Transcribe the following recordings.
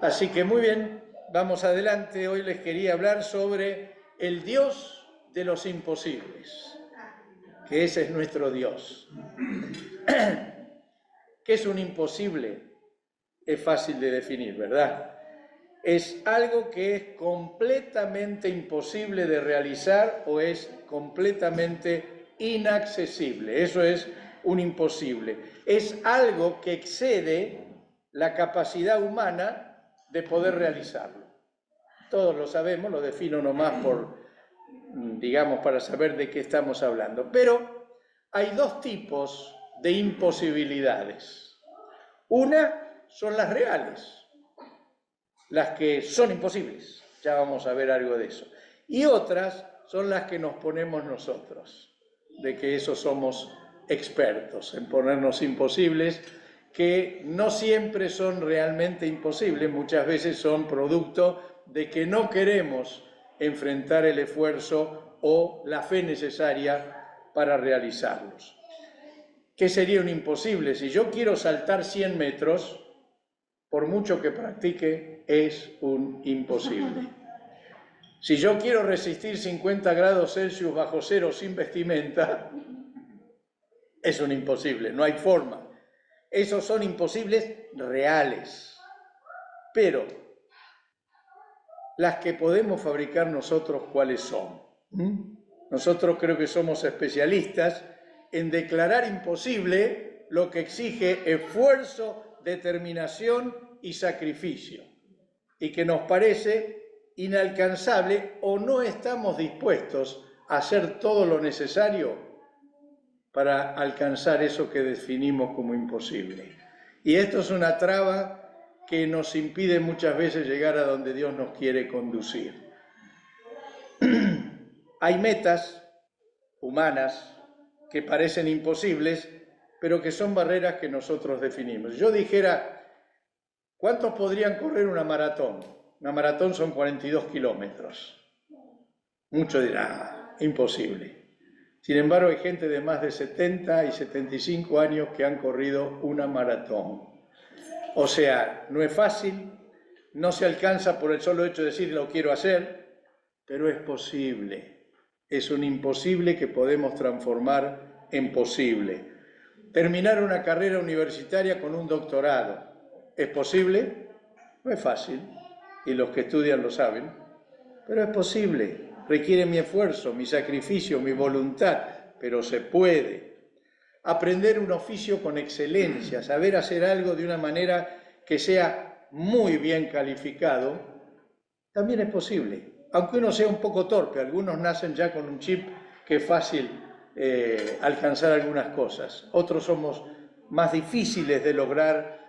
Así que muy bien, vamos adelante. Hoy les quería hablar sobre el Dios de los imposibles, que ese es nuestro Dios. ¿Qué es un imposible? Es fácil de definir, ¿verdad? Es algo que es completamente imposible de realizar o es completamente inaccesible. Eso es un imposible. Es algo que excede la capacidad humana de poder realizarlo. Todos lo sabemos, lo defino nomás digamos, para saber de qué estamos hablando. Pero hay dos tipos de imposibilidades. Una son las reales, las que son imposibles, ya vamos a ver algo de eso. Y otras son las que nos ponemos nosotros, de que eso somos expertos en ponernos imposibles, que no siempre son realmente imposibles, muchas veces son producto de que no queremos enfrentar el esfuerzo o la fe necesaria para realizarlos. ¿Qué sería un imposible? Si yo quiero saltar 100 metros, por mucho que practique, es un imposible. Si yo quiero resistir 50 grados Celsius bajo cero sin vestimenta, es un imposible, no hay forma. Esos son imposibles reales. Pero las que podemos fabricar nosotros, ¿cuáles son? Nosotros creo que somos especialistas en declarar imposible lo que exige esfuerzo, determinación y sacrificio, y que nos parece inalcanzable o no estamos dispuestos a hacer todo lo necesario para alcanzar eso que definimos como imposible. Y esto es una traba que nos impide muchas veces llegar a donde Dios nos quiere conducir. Hay metas humanas que parecen imposibles, pero que son barreras que nosotros definimos. Yo dijera, ¿cuántos podrían correr una maratón? Una maratón son 42 kilómetros. Muchos dirán, imposible. Sin embargo, hay gente de más de 70 y 75 años que han corrido una maratón. O sea, no es fácil, no se alcanza por el solo hecho de decir lo quiero hacer, pero es posible. Es un imposible que podemos transformar en posible. Terminar una carrera universitaria con un doctorado, ¿es posible? No es fácil, y los que estudian lo saben, pero es posible. Requiere mi esfuerzo, mi sacrificio, mi voluntad, pero se puede. Aprender un oficio con excelencia, saber hacer algo de una manera que sea muy bien calificado, también es posible. Aunque uno sea un poco torpe, algunos nacen ya con un chip que es fácil alcanzar algunas cosas. Otros somos más difíciles de lograr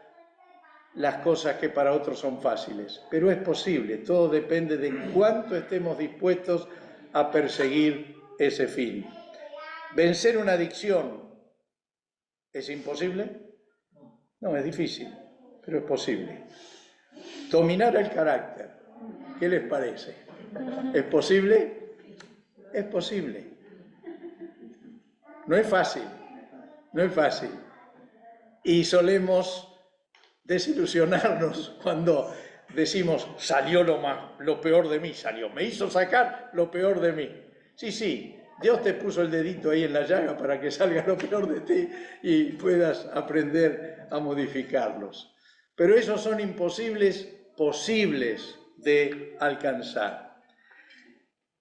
las cosas que para otros son fáciles. Pero es posible, todo depende de cuánto estemos dispuestos a perseguir ese fin. ¿Vencer una adicción es imposible? No, es difícil, pero es posible. Dominar el carácter, ¿qué les parece? ¿Es posible? Es posible. No es fácil, no es fácil. Y solemos desilusionarnos cuando decimos, salió lo peor de mí, me hizo sacar lo peor de mí. Sí, Dios te puso el dedito ahí en la llaga para que salga lo peor de ti y puedas aprender a modificarlos. Pero esos son imposibles posibles de alcanzar.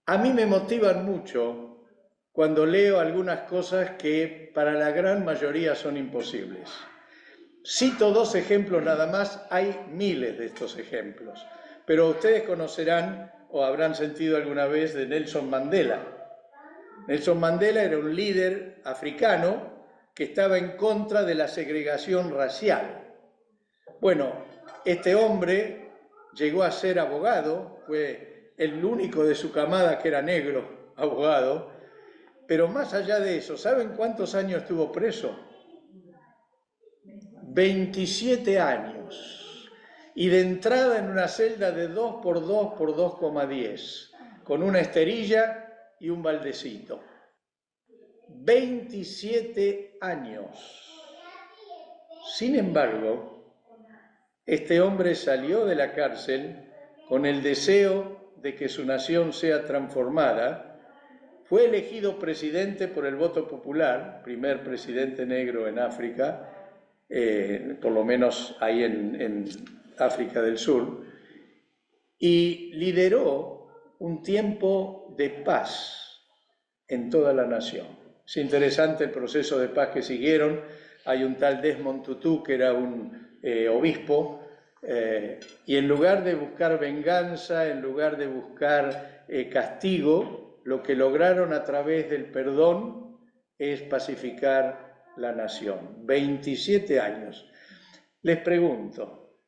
A mí me motivan mucho cuando leo algunas cosas que para la gran mayoría son imposibles. Cito dos ejemplos nada más, hay miles de estos ejemplos, pero ustedes conocerán o habrán sentido alguna vez de Nelson Mandela. Nelson Mandela era un líder africano que estaba en contra de la segregación racial. Bueno, este hombre llegó a ser abogado, fue el único de su camada que era negro, abogado, pero más allá de eso, ¿saben cuántos años estuvo preso? 27 años, y de entrada en una celda de 2 por 2 por 2,10, con una esterilla y un baldecito. 27 años. Sin embargo, Este hombre salió de la cárcel con el deseo de que su nación sea transformada. Fue elegido presidente por el voto popular, primer presidente negro en África, por lo menos ahí en África del Sur, y lideró un tiempo de paz en toda la nación. Es interesante el proceso de paz que siguieron. Hay un tal Desmond Tutu que era un obispo, y en lugar de buscar venganza, en lugar de buscar castigo, lo que lograron a través del perdón es pacificar la nación. 27 años. Les pregunto,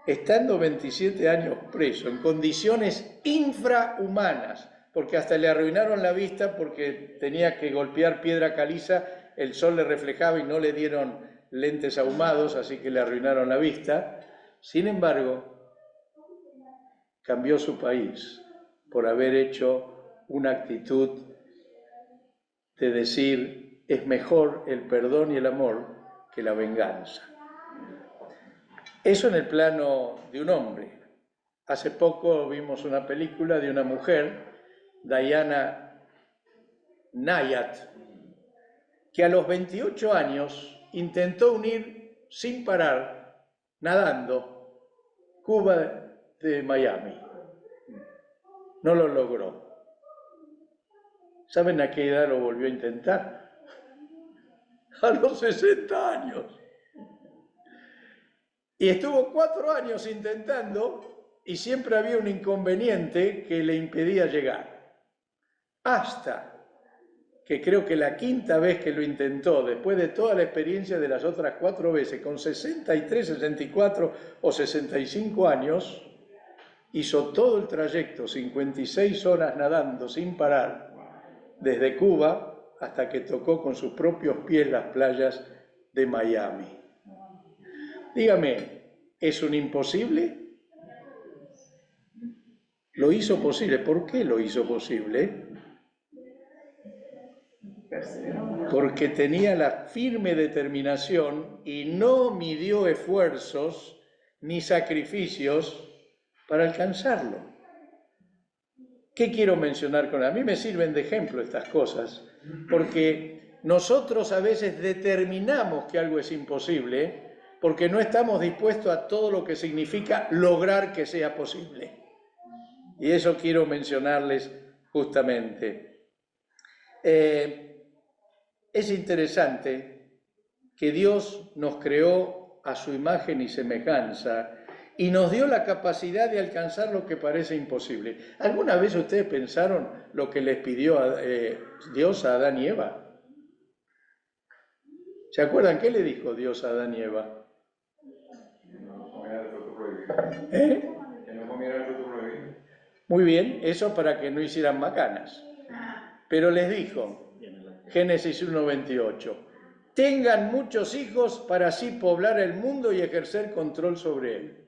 estando 27 años preso, en condiciones infrahumanas, porque hasta le arruinaron la vista porque tenía que golpear piedra caliza, el sol le reflejaba y no le dieron lentes ahumados, así que le arruinaron la vista. Sin embargo, cambió su país por haber hecho una actitud de decir, es mejor el perdón y el amor que la venganza. Eso en el plano de un hombre. Hace poco vimos una película de una mujer, Diana Nayat, que a los 28 años intentó unir sin parar, nadando, Cuba de Miami. No lo logró. ¿Saben a qué edad lo volvió a intentar? A los 60 años. Y estuvo 4 años intentando y siempre había un inconveniente que le impedía llegar. Hasta que creo que la quinta vez que lo intentó, después de toda la experiencia de las otras 4 veces, con 63, 64 o 65 años, hizo todo el trayecto, 56 horas nadando sin parar, desde Cuba hasta que tocó con sus propios pies las playas de Miami. Dígame, ¿es un imposible? Lo hizo posible. ¿Por qué lo hizo posible? Porque tenía la firme determinación y no midió esfuerzos ni sacrificios para alcanzarlo. ¿Qué quiero mencionar con él? A mí me sirven de ejemplo estas cosas, porque nosotros a veces determinamos que algo es imposible porque no estamos dispuestos a todo lo que significa lograr que sea posible. Y eso quiero mencionarles justamente. Es interesante que Dios nos creó a su imagen y semejanza y nos dio la capacidad de alcanzar lo que parece imposible. ¿Alguna vez ustedes pensaron lo que les pidió Dios a Adán y Eva? ¿Se acuerdan qué le dijo Dios a Adán y Eva? ¿Eh? Que no comiera el fruto prohibido. Muy bien, eso para que no hicieran macanas. Pero les dijo, Génesis 1:28, tengan muchos hijos para así poblar el mundo y ejercer control sobre él.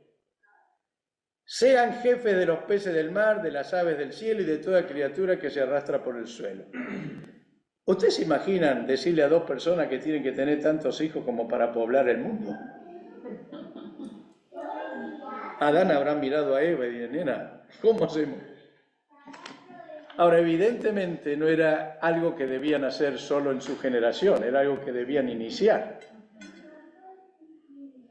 Sean jefes de los peces del mar, de las aves del cielo y de toda criatura que se arrastra por el suelo. ¿Ustedes se imaginan decirle a 2 personas que tienen que tener tantos hijos como para poblar el mundo? Adán habrá mirado a Eva y dice, nena, ¿cómo hacemos? Ahora, evidentemente no era algo que debían hacer solo en su generación, era algo que debían iniciar.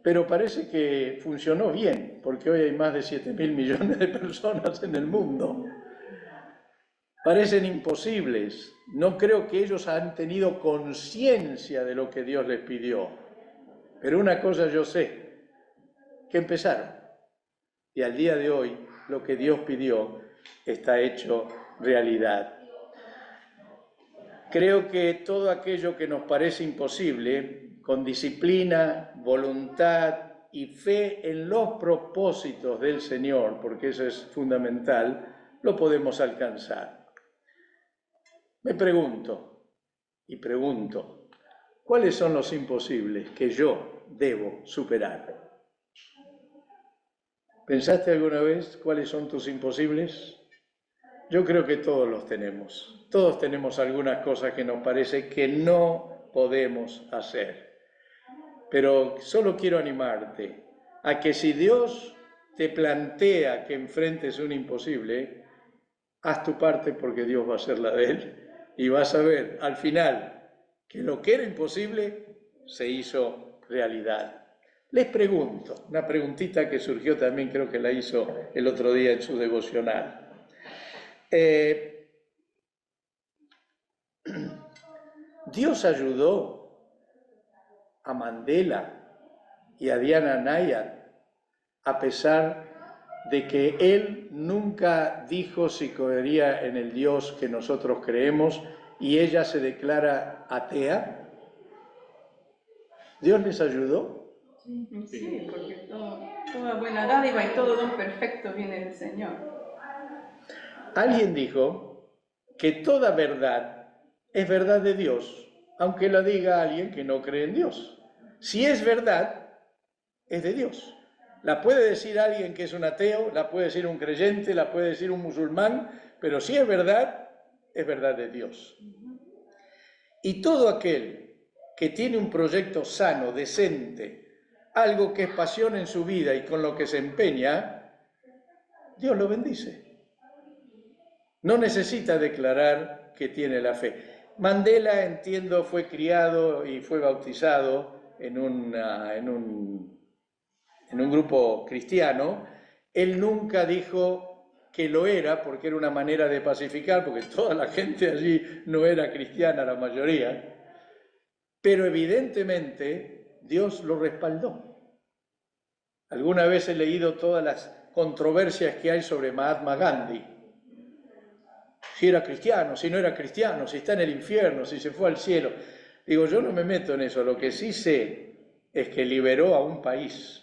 Pero parece que funcionó bien, porque hoy hay más de 7.000 millones de personas en el mundo. Parecen imposibles. No creo que ellos han tenido conciencia de lo que Dios les pidió. Pero una cosa yo sé, que empezaron. Y al día de hoy, lo que Dios pidió está hecho realidad. Creo que todo aquello que nos parece imposible, con disciplina, voluntad y fe en los propósitos del Señor, porque eso es fundamental, lo podemos alcanzar. Me pregunto, ¿cuáles son los imposibles que yo debo superar? ¿Pensaste alguna vez cuáles son tus imposibles? Yo creo que todos los tenemos. Todos tenemos algunas cosas que nos parece que no podemos hacer. Pero solo quiero animarte a que si Dios te plantea que enfrentes un imposible, haz tu parte porque Dios va a hacer la de Él y vas a ver al final que lo que era imposible se hizo realidad. Les pregunto, una preguntita que surgió también, creo que la hizo el otro día en su devocional. Dios ayudó a Mandela y a Diana Nayar a pesar de que él nunca dijo si creería en el Dios que nosotros creemos y ella se declara atea. ¿Dios les ayudó? Sí, porque toda buena dádiva y todo don perfecto viene del Señor. Alguien dijo que toda verdad es verdad de Dios, aunque la diga alguien que no cree en Dios. Si es verdad, es de Dios. La puede decir alguien que es un ateo, la puede decir un creyente, la puede decir un musulmán, pero si es verdad de Dios. Y todo aquel que tiene un proyecto sano, decente, algo que es pasión en su vida y con lo que se empeña, Dios lo bendice. No necesita declarar que tiene la fe. Mandela, entiendo, fue criado y fue bautizado en un grupo cristiano. Él nunca dijo que lo era, porque era una manera de pacificar, porque toda la gente allí no era cristiana, la mayoría. Pero evidentemente Dios lo respaldó. Alguna vez he leído todas las controversias que hay sobre Mahatma Gandhi. Si era cristiano, si no era cristiano, si está en el infierno, si se fue al cielo. Digo, yo no me meto en eso. Lo que sí sé es que liberó a un país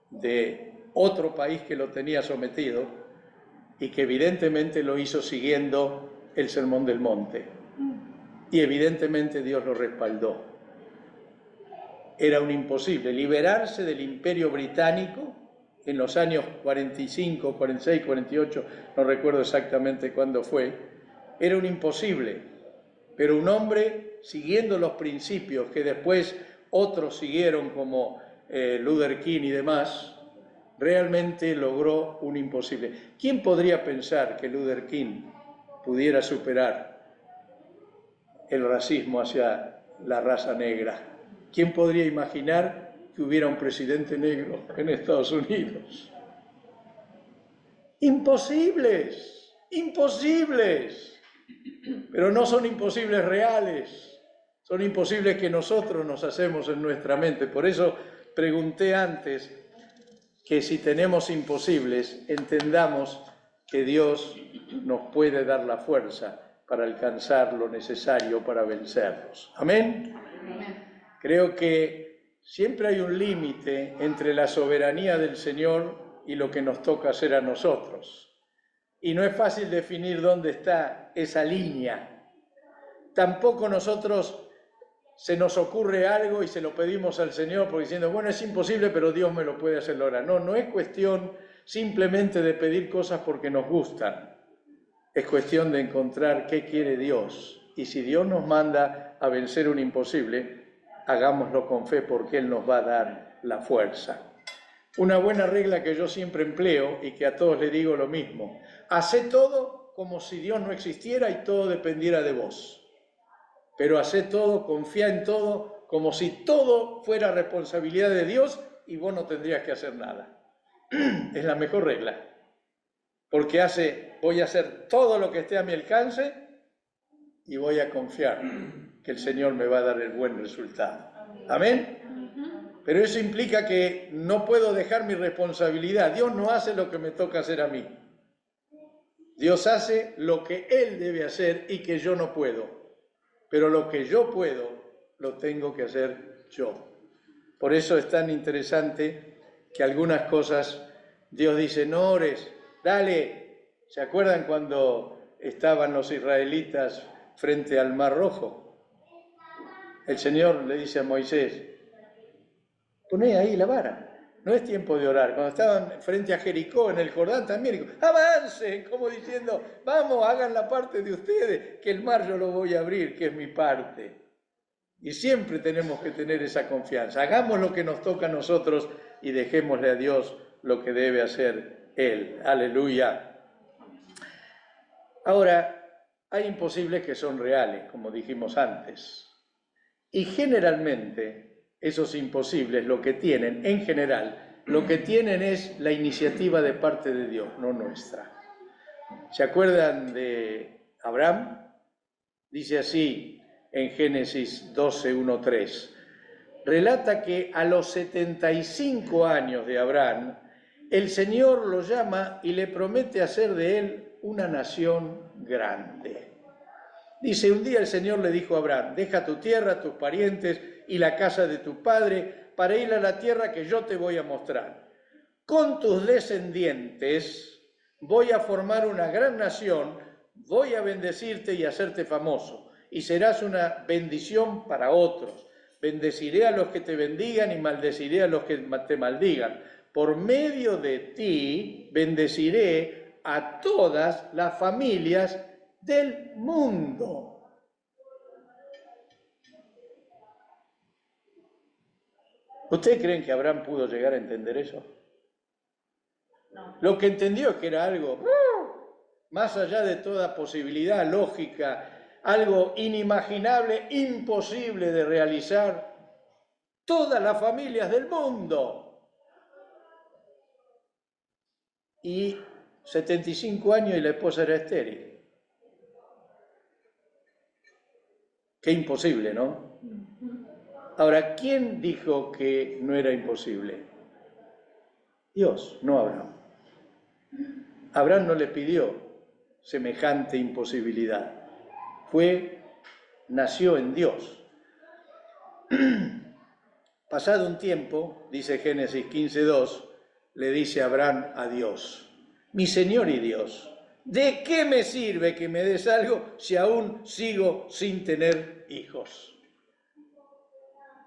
de otro país que lo tenía sometido y que evidentemente lo hizo siguiendo el Sermón del Monte. Y evidentemente Dios lo respaldó. Era un imposible liberarse del Imperio Británico en los años 45, 46, 48, no recuerdo exactamente cuándo fue. Era un imposible, pero un hombre siguiendo los principios que después otros siguieron como Luther King y demás, realmente logró un imposible. ¿Quién podría pensar que Luther King pudiera superar el racismo hacia la raza negra? ¿Quién podría imaginar que hubiera un presidente negro en Estados Unidos? Imposibles, imposibles. Pero no son imposibles reales, son imposibles que nosotros nos hacemos en nuestra mente. Por eso pregunté antes que si tenemos imposibles, entendamos que Dios nos puede dar la fuerza para alcanzar lo necesario para vencerlos. ¿Amén? Amén. Creo que siempre hay un límite entre la soberanía del Señor y lo que nos toca hacer a nosotros. Y no es fácil definir dónde está esa línea. Tampoco nosotros se nos ocurre algo y se lo pedimos al Señor porque diciendo, bueno, es imposible, pero Dios me lo puede hacer lograr. No, no es cuestión simplemente de pedir cosas porque nos gustan. Es cuestión de encontrar qué quiere Dios. Y si Dios nos manda a vencer un imposible, hagámoslo con fe porque Él nos va a dar la fuerza. Una buena regla que yo siempre empleo y que a todos les digo lo mismo. Hacé todo como si Dios no existiera y todo dependiera de vos. Pero hacé todo, confía en todo, como si todo fuera responsabilidad de Dios y vos no tendrías que hacer nada. Es la mejor regla. Porque voy a hacer todo lo que esté a mi alcance y voy a confiar que el Señor me va a dar el buen resultado. ¿Amén? Pero eso implica que no puedo dejar mi responsabilidad. Dios no hace lo que me toca hacer a mí. Dios hace lo que Él debe hacer y que yo no puedo. Pero lo que yo puedo, lo tengo que hacer yo. Por eso es tan interesante que algunas cosas Dios dice, no ores, dale. ¿Se acuerdan cuando estaban los israelitas frente al Mar Rojo? El Señor le dice a Moisés, poné ahí la vara. No es tiempo de orar. Cuando estaban frente a Jericó, en el Jordán también, dijo, avancen, como diciendo, vamos, hagan la parte de ustedes, que el mar yo lo voy a abrir, que es mi parte. Y siempre tenemos que tener esa confianza. Hagamos lo que nos toca a nosotros, y dejémosle a Dios lo que debe hacer Él. Aleluya. Ahora, hay imposibles que son reales, como dijimos antes. Y generalmente, esos imposibles lo que tienen, en general, lo que tienen es la iniciativa de parte de Dios, no nuestra. ¿Se acuerdan de Abraham? Dice así en Génesis 12, 1, 3. Relata que a los 75 años de Abraham, el Señor lo llama y le promete hacer de él una nación grande. Dice, un día el Señor le dijo a Abraham, deja tu tierra, tus parientes y la casa de tu padre para ir a la tierra que yo te voy a mostrar. Con tus descendientes voy a formar una gran nación, voy a bendecirte y hacerte famoso, y serás una bendición para otros. Bendeciré a los que te bendigan y maldeciré a los que te maldigan. Por medio de ti bendeciré a todas las familias del mundo. ¿Ustedes creen que Abraham pudo llegar a entender eso? No. Lo que entendió es que era algo más allá de toda posibilidad lógica, algo inimaginable, imposible de realizar. Todas las familias del mundo. Y 75 años y la esposa era estéril. Qué imposible, ¿no? Ahora, ¿quién dijo que no era imposible? Dios, no Abraham. Abraham no le pidió semejante imposibilidad. Nació en Dios. Pasado un tiempo, dice Génesis 15:2, le dice Abraham a Dios, mi Señor y Dios, ¿de qué me sirve que me des algo si aún sigo sin tener hijos?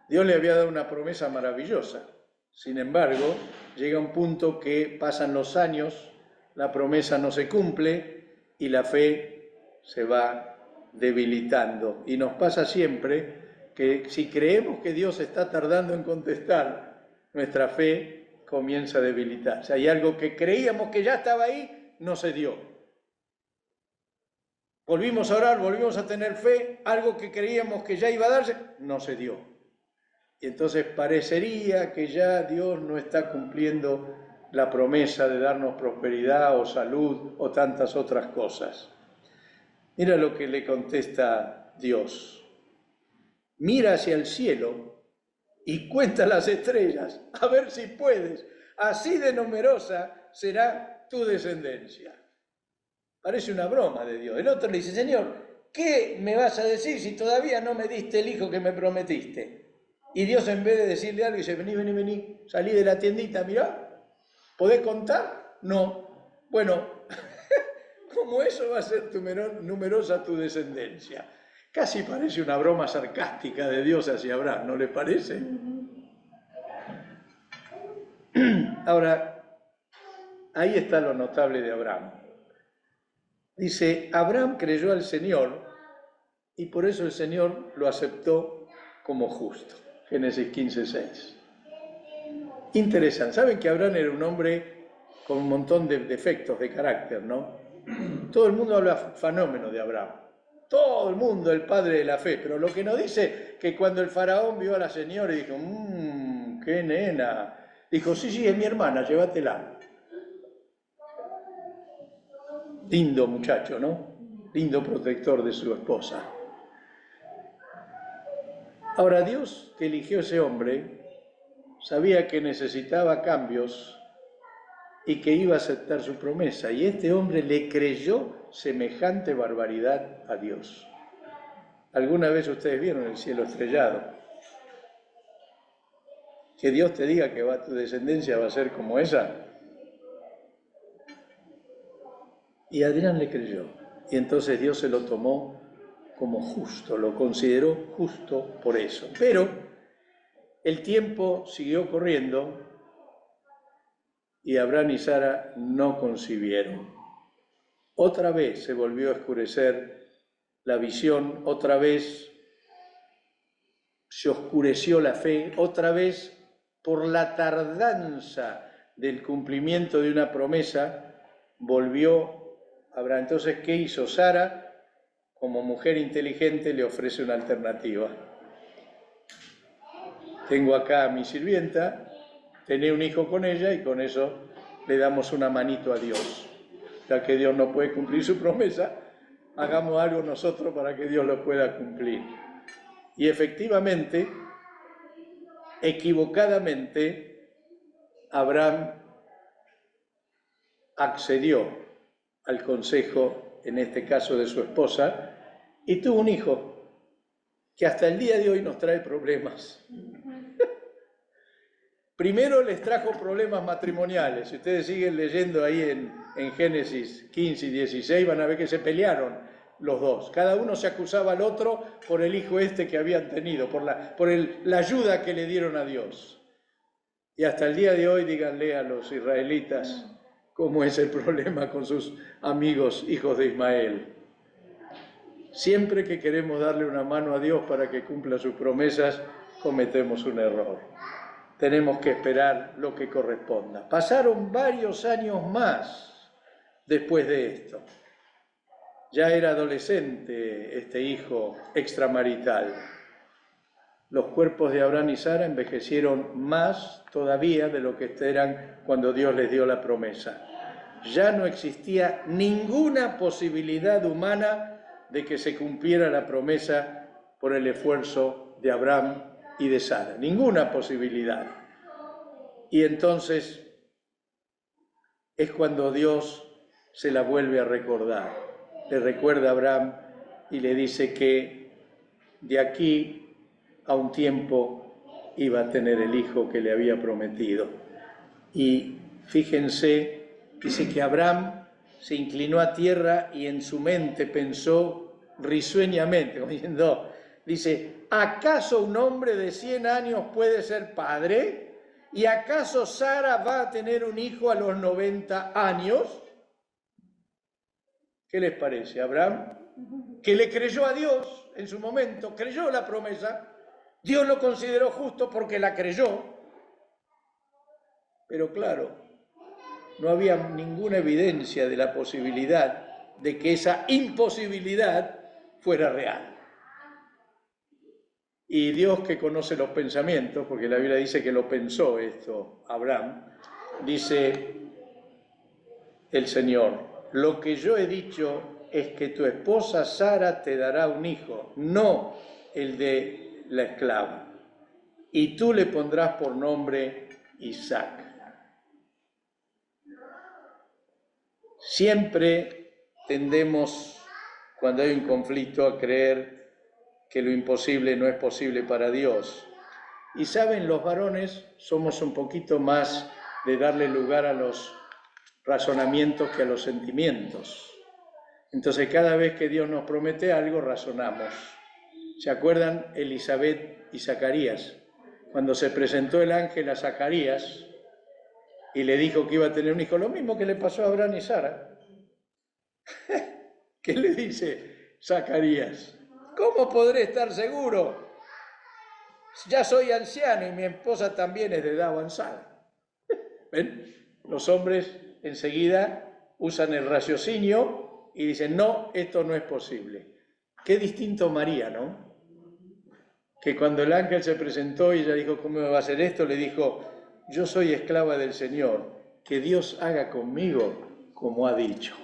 Dios le había dado una promesa maravillosa. Sin embargo, llega un punto que pasan los años, la promesa no se cumple y la fe se va debilitando. Y nos pasa siempre que si creemos que Dios está tardando en contestar, nuestra fe comienza a debilitarse. Hay algo que creíamos que ya estaba ahí, no se dio. Volvimos a orar, volvimos a tener fe, algo que creíamos que ya iba a darse, no se dio. Y entonces parecería que ya Dios no está cumpliendo la promesa de darnos prosperidad o salud o tantas otras cosas. Mira lo que le contesta Dios. Mira hacia el cielo y cuenta las estrellas, a ver si puedes. Así de numerosa será tu descendencia. Parece una broma de Dios. El otro le dice, Señor, ¿qué me vas a decir si todavía no me diste el hijo que me prometiste? Y Dios, en vez de decirle algo, dice, vení, salí de la tiendita, mirá, ¿podés contar? No. Bueno, ¿cómo eso va a ser numerosa tu descendencia? Casi parece una broma sarcástica de Dios hacia Abraham, ¿no le parece? Ahora, ahí está lo notable de Abraham. Dice, Abraham creyó al Señor y por eso el Señor lo aceptó como justo. Génesis 15:6. Interesante. ¿Saben que Abraham era un hombre con un montón de defectos de carácter, no? Todo el mundo habla fenómeno de Abraham. Todo el mundo, el padre de la fe. Pero lo que nos dice que cuando el faraón vio a la señora y dijo, qué nena. Dijo, sí, es mi hermana, llévatela. Lindo muchacho, ¿no? Lindo protector de su esposa. Ahora, Dios que eligió a ese hombre sabía que necesitaba cambios y que iba a aceptar su promesa. Y este hombre le creyó semejante barbaridad a Dios. ¿Alguna vez ustedes vieron el cielo estrellado? Que Dios te diga que tu descendencia va a ser como esa. Y Adrián le creyó. Y entonces Dios se lo tomó como justo, lo consideró justo por eso. Pero el tiempo siguió corriendo y Abraham y Sara no concibieron. Otra vez se volvió a oscurecer la visión, otra vez se oscureció la fe, otra vez por la tardanza del cumplimiento de una promesa, volvió Abraham. Entonces, ¿qué hizo Sara? Como mujer inteligente le ofrece una alternativa. Tengo acá a mi sirvienta, tené un hijo con ella y con eso le damos una manito a Dios. Ya que Dios no puede cumplir su promesa, hagamos algo nosotros para que Dios lo pueda cumplir. Y efectivamente, equivocadamente, Abraham accedió al consejo, en este caso de su esposa, y tuvo un hijo que hasta el día de hoy nos trae problemas. Primero les trajo problemas matrimoniales. Si ustedes siguen leyendo ahí en Génesis 15 y 16, van a ver que se pelearon los dos. Cada uno se acusaba al otro por el hijo este que habían tenido, por la ayuda que le dieron a Dios. Y hasta el día de hoy, díganle a los israelitas cómo es el problema con sus amigos hijos de Ismael. Siempre que queremos darle una mano a Dios para que cumpla sus promesas, cometemos un error. Tenemos que esperar lo que corresponda. Pasaron varios años más después de esto. Ya era adolescente este hijo extramarital. Los cuerpos de Abraham y Sara envejecieron más todavía de lo que eran cuando Dios les dio la promesa. Ya no existía ninguna posibilidad humana de que se cumpliera la promesa por el esfuerzo de Abraham y de Sara. Ninguna posibilidad. Y entonces es cuando Dios se la vuelve a recordar. Le recuerda a Abraham y le dice que de aquí a un tiempo iba a tener el hijo que le había prometido. Y fíjense, dice que Abraham se inclinó a tierra y en su mente pensó risueñamente, como diciendo, dice, ¿acaso un hombre de 100 años puede ser padre? ¿Y acaso Sara va a tener un hijo a los 90 años? ¿Qué les parece? Abraham, que le creyó a Dios en su momento, creyó la promesa, Dios lo consideró justo porque la creyó, pero claro, no había ninguna evidencia de la posibilidad de que esa imposibilidad fuera real. Y Dios, que conoce los pensamientos, porque la Biblia dice que lo pensó esto Abraham, dice el Señor, lo que yo he dicho es que tu esposa Sara te dará un hijo, no el de la esclava, y tú le pondrás por nombre Isaac. Siempre tendemos, cuando hay un conflicto, a creer que lo imposible no es posible para Dios. Y saben, los varones somos un poquito más de darle lugar a los razonamientos que a los sentimientos. Entonces, cada vez que Dios nos promete algo, razonamos. ¿Se acuerdan Elisabet y Zacarías? Cuando se presentó el ángel a Zacarías y le dijo que iba a tener un hijo, lo mismo que le pasó a Abraham y Sara. ¿Qué le dice Zacarías? ¿Cómo podré estar seguro? Ya soy anciano y mi esposa también es de edad avanzada. ¿Ven? Los hombres enseguida usan el raciocinio y dicen, no, esto no es posible. Qué distinto María, ¿no? Que cuando el ángel se presentó y ella dijo, ¿cómo me va a hacer esto? Le dijo, yo soy esclava del Señor, que Dios haga conmigo como ha dicho.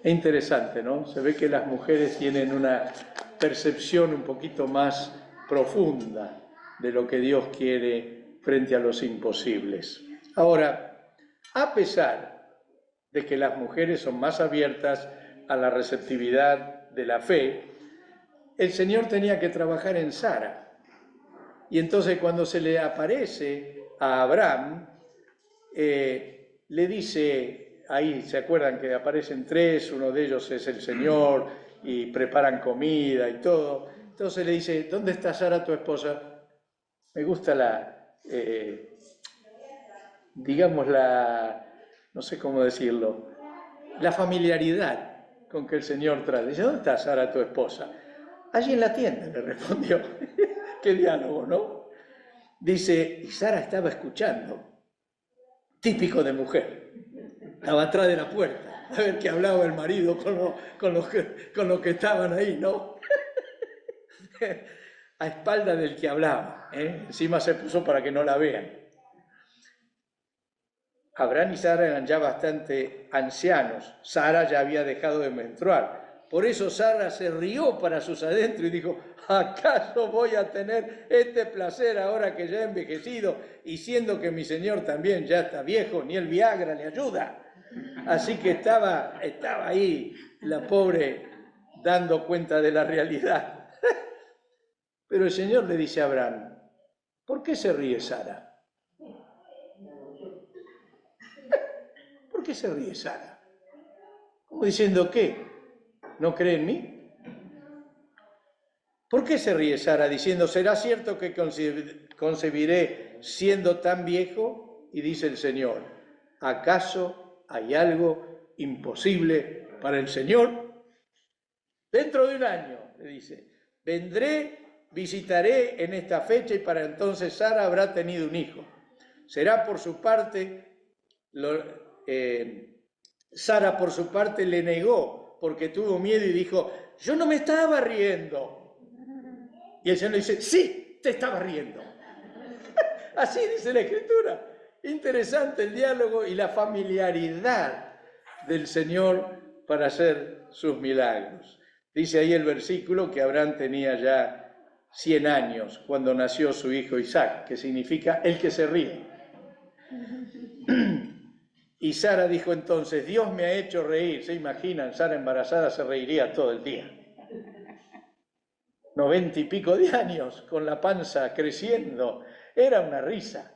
Es interesante, ¿no? Se ve que las mujeres tienen una percepción un poquito más profunda de lo que Dios quiere frente a los imposibles. Ahora, a pesar de que las mujeres son más abiertas a la receptividad de la fe, el Señor tenía que trabajar en Sara. Y entonces cuando se le aparece a Abraham, le dice, ahí se acuerdan que aparecen tres, uno de ellos es el Señor y preparan comida y todo. Entonces le dice, ¿dónde está Sara tu esposa? Me gusta no sé cómo decirlo, la familiaridad con que el Señor trae. Dice, ¿dónde está Sara tu esposa? Allí en la tienda, le respondió. Qué diálogo, ¿no? Dice, y Sara estaba escuchando, típico de mujer, estaba atrás de la puerta, a ver qué hablaba el marido con los que estaban ahí, ¿no? A espalda del que hablaba, ¿eh? Encima se puso para que no la vean. Abraham y Sara eran ya bastante ancianos, Sara ya había dejado de menstruar, por eso Sara se rió para sus adentros y dijo, ¿acaso voy a tener este placer ahora que ya he envejecido y siendo que mi señor también ya está viejo, ni el Viagra le ayuda? Así que estaba ahí la pobre dando cuenta de la realidad. Pero el Señor le dice a Abraham, ¿por qué se ríe Sara? ¿Por qué se ríe Sara? Como diciendo, ¿qué? ¿No cree en mí? ¿Por qué se ríe Sara diciendo, ¿será cierto que concebiré siendo tan viejo? Y dice el Señor, ¿acaso hay algo imposible para el Señor? Dentro de un año, le dice, vendré, visitaré en esta fecha y para entonces Sara habrá tenido un hijo. Será por su parte, Sara por su parte le negó porque tuvo miedo y dijo, yo no me estaba riendo. Y el Señor le dice, sí, te estaba riendo. Así dice la Escritura. Interesante el diálogo y la familiaridad del Señor para hacer sus milagros. Dice ahí el versículo que Abraham tenía ya 100 años cuando nació su hijo Isaac, que significa el que se ríe. Y Sara dijo entonces, Dios me ha hecho reír. ¿Se imaginan? Sara embarazada se reiría todo el día. 90 y pico de años, con la panza creciendo. Era una risa.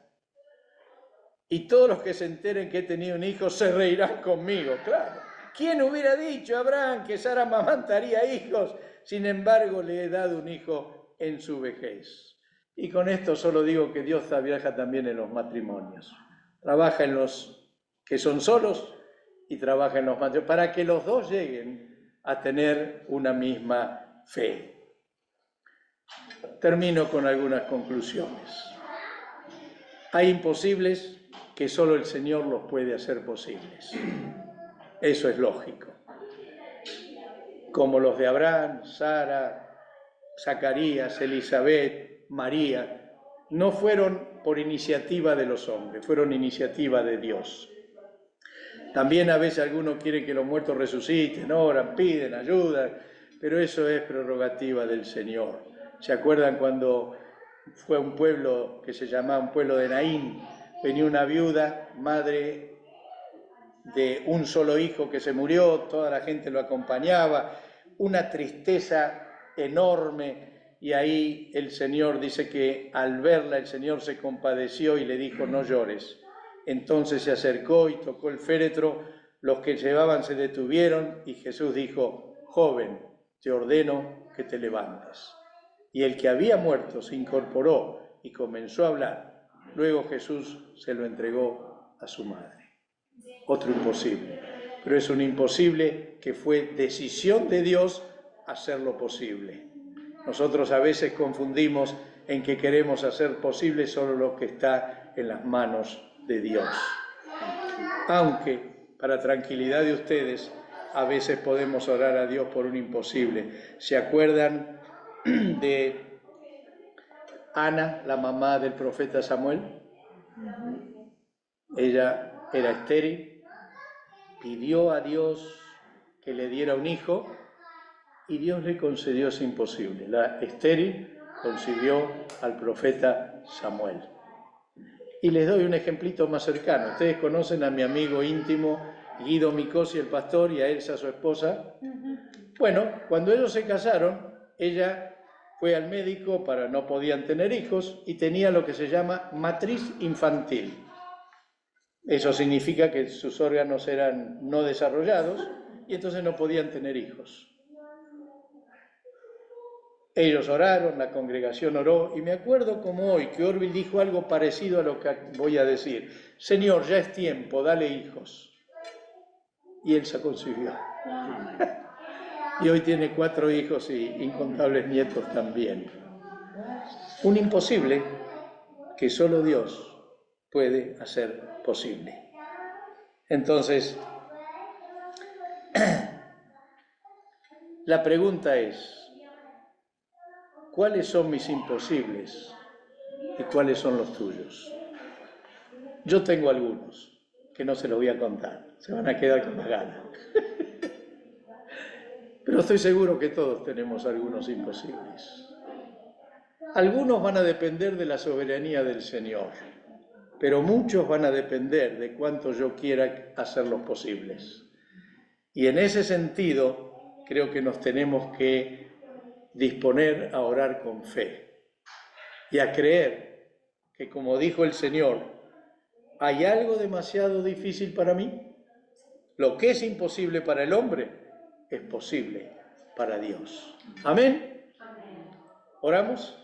Y todos los que se enteren que he tenido un hijo se reirán conmigo, claro. ¿Quién hubiera dicho a Abraham que Sara amamantaría hijos? Sin embargo, le he dado un hijo en su vejez. Y con esto solo digo que Dios trabaja también en los matrimonios. Trabaja en los que son solos y trabaja en los matrimonios, para que los dos lleguen a tener una misma fe. Termino con algunas conclusiones. Hay imposibles que solo el Señor los puede hacer posibles. Eso es lógico. Como los de Abraham, Sara, Zacarías, Elizabeth, María, no fueron por iniciativa de los hombres, fueron iniciativa de Dios. También a veces algunos quieren que los muertos resuciten, oran, piden ayuda, pero eso es prerrogativa del Señor. ¿Se acuerdan cuando fue un pueblo que se llamaba un pueblo de Naín? Venía una viuda, madre de un solo hijo que se murió, toda la gente lo acompañaba, una tristeza enorme, y ahí el Señor dice que al verla el Señor se compadeció y le dijo, no llores. Entonces se acercó y tocó el féretro, los que llevaban se detuvieron y Jesús dijo, joven, te ordeno que te levantes. Y el que había muerto se incorporó y comenzó a hablar. Luego Jesús se lo entregó a su madre. Otro imposible, pero es un imposible que fue decisión de Dios hacerlo posible. Nosotros a veces confundimos en que queremos hacer posible solo lo que está en las manos de Dios. Aunque, para tranquilidad de ustedes, a veces podemos orar a Dios por un imposible. ¿Se acuerdan de Ana, la mamá del profeta Samuel? Ella era estéril, pidió a Dios que le diera un hijo y Dios le concedió ese imposible. La estéril concibió al profeta Samuel. Y les doy un ejemplito más cercano. Ustedes conocen a mi amigo íntimo Guido Micosi, el pastor, y a Elsa, su esposa. Bueno, cuando ellos se casaron, ella fue al médico no podían tener hijos y tenía lo que se llama matriz infantil. Eso significa que sus órganos eran no desarrollados y entonces no podían tener hijos. Ellos oraron, la congregación oró, y me acuerdo como hoy que Orville dijo algo parecido a lo que voy a decir. Señor, ya es tiempo, dale hijos. Y él se concibió. Y hoy tiene 4 hijos y incontables nietos también. Un imposible que solo Dios puede hacer posible. Entonces, la pregunta es, ¿cuáles son mis imposibles y cuáles son los tuyos? Yo tengo algunos, que no se los voy a contar, se van a quedar con las ganas. Pero estoy seguro que todos tenemos algunos imposibles. Algunos van a depender de la soberanía del Señor, pero muchos van a depender de cuánto yo quiera hacerlos posibles. Y en ese sentido, creo que nos tenemos que disponer a orar con fe y a creer que, como dijo el Señor, ¿hay algo demasiado difícil para mí? Lo que es imposible para el hombre es posible para Dios. Amén. ¿Oramos?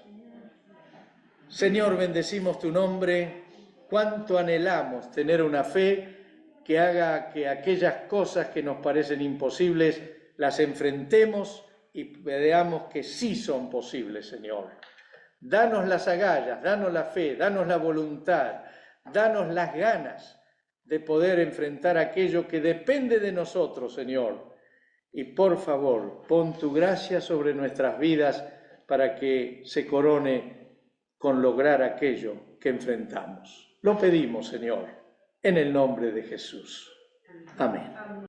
Señor, bendecimos tu nombre. Cuánto anhelamos tener una fe que haga que aquellas cosas que nos parecen imposibles las enfrentemos y veamos que sí son posibles, Señor. Danos las agallas, danos la fe, danos la voluntad, danos las ganas de poder enfrentar aquello que depende de nosotros, Señor. Y por favor, pon tu gracia sobre nuestras vidas para que se corone con lograr aquello que enfrentamos. Lo pedimos, Señor, en el nombre de Jesús. Amén.